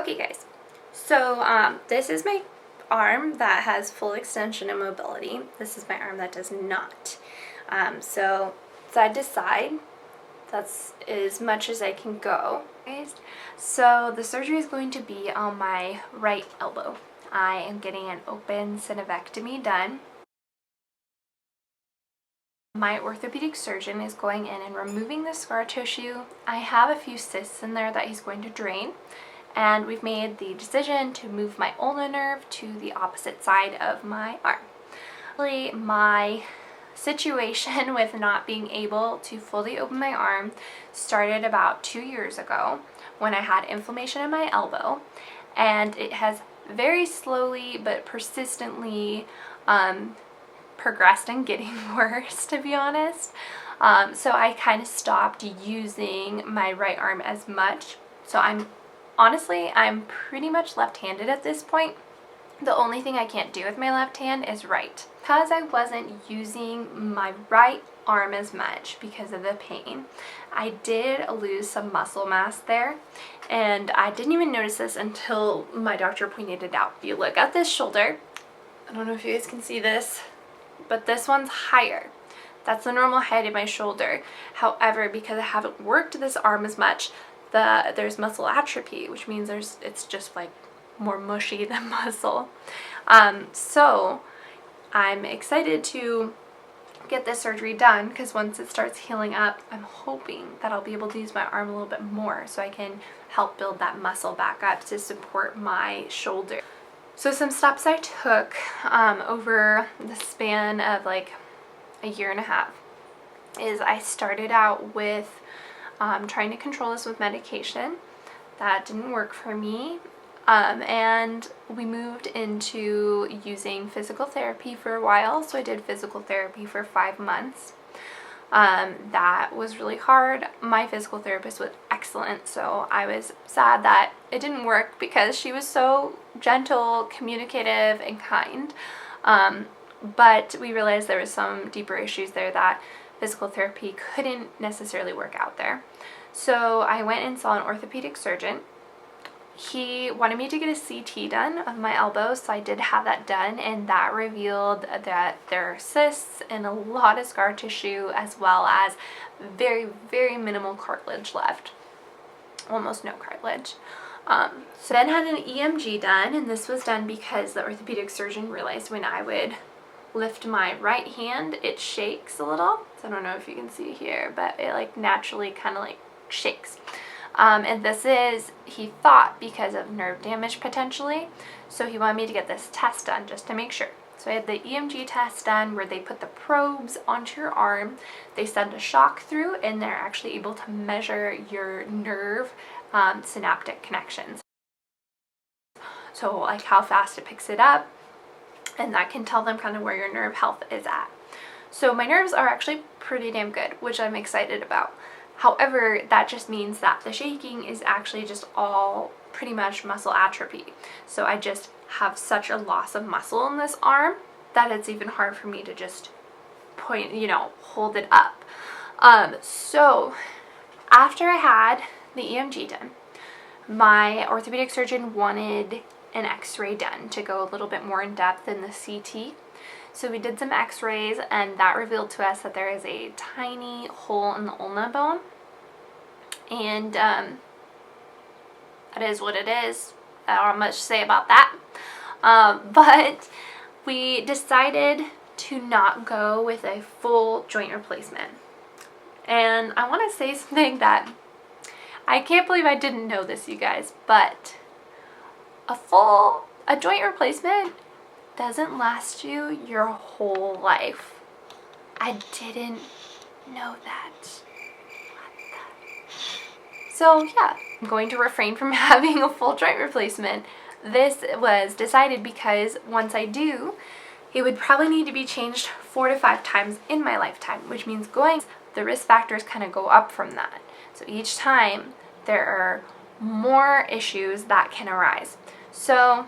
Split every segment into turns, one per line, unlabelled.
Okay guys, so this is my arm that has full extension and mobility. This is my arm that does not. So side to side, that's as much as I can go. So the surgery is going to be on my right elbow. I am getting an open synovectomy done. My orthopedic surgeon is going in and removing the scar tissue. I have a few cysts in there that he's going to drain. And we've made the decision to move my ulnar nerve to the opposite side of my arm. Really, my situation with not being able to fully open my arm started about 2 years ago when I had inflammation in my elbow, and it has very slowly but persistently progressed and getting worse, to be honest. So I kind of stopped using my right arm as much. So honestly, I'm pretty much left-handed at this point. The only thing I can't do with my left hand is right. Because I wasn't using my right arm as much because of the pain, I did lose some muscle mass there, and I didn't even notice this until my doctor pointed it out. If you look at this shoulder, I don't know if you guys can see this, but this one's higher. That's the normal height of my shoulder. However, because I haven't worked this arm as much, there's muscle atrophy, which means it's just like more mushy than muscle. So I'm excited to get this surgery done, because once it starts healing up, I'm hoping that I'll be able to use my arm a little bit more so I can help build that muscle back up to support my shoulder. So some steps I took over the span of like a year and a half is I started out with trying to control this with medication. That didn't work for me, and we moved into using physical therapy for a while. So I did physical therapy for 5 months. That was really hard. My physical therapist was excellent, so I was sad that it didn't work because she was so gentle, communicative, and kind. But we realized there was some deeper issues there that physical therapy couldn't necessarily work out there. So I went and saw an orthopedic surgeon. He wanted me to get a CT done of my elbow, so I did have that done, and that revealed that there are cysts and a lot of scar tissue, as well as very, very minimal cartilage left. Almost no cartilage. So then had an EMG done, and this was done because the orthopedic surgeon realized when I would lift my right hand, it shakes a little. So I don't know if you can see here, but it like naturally kind of like shakes. And this is, he thought, because of nerve damage potentially. So he wanted me to get this test done just to make sure. So I had the EMG test done where they put the probes onto your arm, they send a shock through, and they're actually able to measure your nerve synaptic connections. So like how fast it picks it up, and that can tell them kind of where your nerve health is at. So my nerves are actually pretty damn good, which I'm excited about. However, that just means that the shaking is actually just all pretty much muscle atrophy. So I just have such a loss of muscle in this arm that it's even hard for me to just hold it up. So after I had the EMG done, my orthopedic surgeon wanted an x-ray done to go a little bit more in depth in the CT. So we did some x-rays, and that revealed to us that there is a tiny hole in the ulna bone, and that is what it is. I don't have much to say about that. But we decided to not go with a full joint replacement. And I want to say something that I can't believe I didn't know this, you guys, but a joint replacement doesn't last you your whole life. I didn't know that. What the? So yeah, I'm going to refrain from having a full joint replacement. This was decided because once I do, it would probably need to be changed 4 to 5 times in my lifetime, which means the risk factors kind of go up from that. So each time there are more issues that can arise. So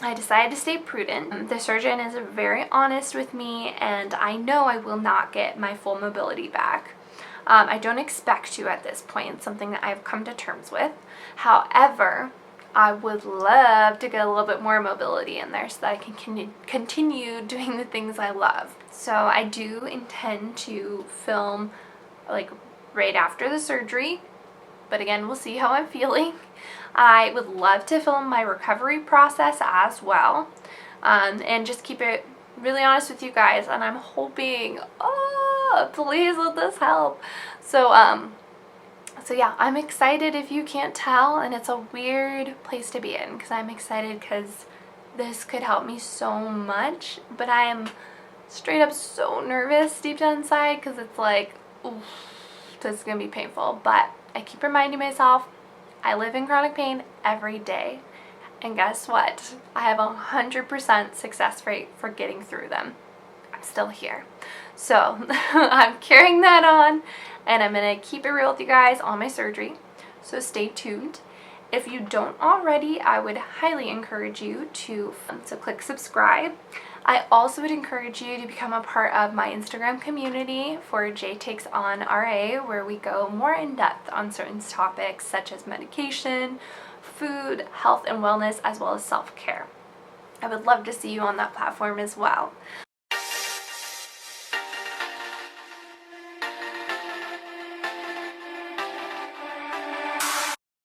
I decided to stay prudent. The surgeon is very honest with me, and I know I will not get my full mobility back. I don't expect to at this point. It's something that I've come to terms with. However, I would love to get a little bit more mobility in there so that I can continue doing the things I love. So I do intend to film like right after the surgery, but again, we'll see how I'm feeling. I would love to film my recovery process as well, and just keep it really honest with you guys, and I'm hoping, oh, please let this help. So yeah, I'm excited if you can't tell, and it's a weird place to be in because I'm excited because this could help me so much, but I am straight up so nervous deep down inside because it's like, oof, this is going to be painful. But I keep reminding myself, I live in chronic pain every day, and guess what? I have 100% success rate for getting through them. I'm still here. So I'm carrying that on, and I'm going to keep it real with you guys on my surgery. So stay tuned. If you don't already, I would highly encourage you to click subscribe. I also would encourage you to become a part of my Instagram community for J Takes On RA, where we go more in depth on certain topics such as medication, food, health and wellness, as well as self-care. I would love to see you on that platform as well.